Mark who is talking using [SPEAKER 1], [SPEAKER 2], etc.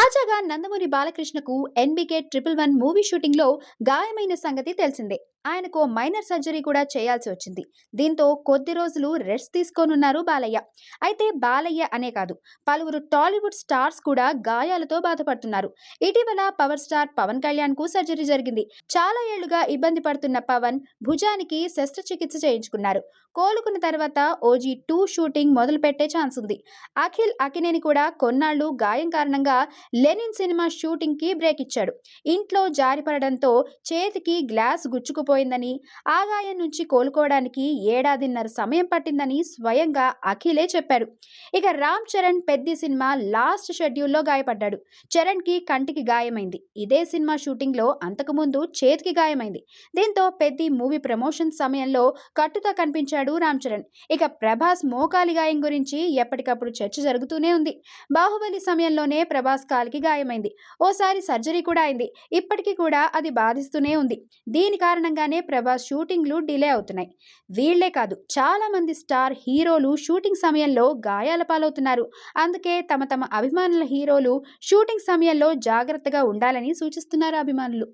[SPEAKER 1] తాజాగా Nandamuri బాలకృష్ణకు NBK 111 movie shooting లో గాయమైన సంగతి తెలిసిందే. ఆయనకు మైనర్ సర్జరీ కూడా చేయాల్సి వచ్చింది. దీంతో కొద్ది రోజులు రెస్ట్ తీసుకోనున్నారు బాలయ్య. అయితే బాలయ్య అనే కాదు, పలువురు టాలీవుడ్ స్టార్స్ కూడా గాయాలతో బాధపడుతున్నారు. ఇటీవల పవర్ స్టార్ పవన్ కళ్యాణ్ కు సర్జరీ జరిగింది. చాలా ఏళ్లుగా ఇబ్బంది పడుతున్న పవన్ భుజానికి శస్త్రచికిత్స చేయించుకున్నారు. కోలుకున్న తర్వాత ఓజీ 2 షూటింగ్ మొదలు పెట్టే ఛాన్స్ ఉంది. అఖిల్ అకినేని కూడా కొన్నాళ్లు గాయం కారణంగా లెనిన్ సినిమా షూటింగ్ కి బ్రేక్ ఇచ్చాడు. ఇంట్లో జారిపడడంతో చేతికి గ్లాస్ గుచ్చుకుపోయిందని, ఆ గాయం నుంచి కోలుకోవడానికి ఏడాదిన్నర సమయం పట్టిందని స్వయంగా అఖిలే చెప్పాడు. ఇక రామ్ చరణ్ పెద్ది సినిమా లాస్ట్ షెడ్యూల్లో గాయపడ్డాడు. చరణ్ కి కంటికి గాయమైంది. ఇదే సినిమా షూటింగ్ లో అంతకుముందు చేతికి గాయమైంది. దీంతో పెద్ది మూవీ ప్రమోషన్ సమయంలో కట్టుతా కనిపించాడు రామ్ చరణ్. ఇక ప్రభాస్ మోకాలి గాయం గురించి ఎప్పటికప్పుడు చర్చ జరుగుతూనే ఉంది. బాహుబలి సమయంలోనే ప్రభాస్ కాలికి గాయమైంది. ఓసారి సర్జరీ కూడా అయింది. ఇప్పటికీ కూడా అది బాధిస్తూనే ఉంది. దీని కారణంగానే ప్రభాస్ షూటింగ్లు డిలే అవుతున్నాయి. వీళ్లే కాదు, చాలా మంది స్టార్ హీరోలు షూటింగ్ సమయంలో గాయాల పాలవుతున్నారు. అందుకే తమ తమ అభిమానుల హీరోలు షూటింగ్ సమయంలో జాగ్రత్తగా ఉండాలని సూచిస్తున్నారు అభిమానులు.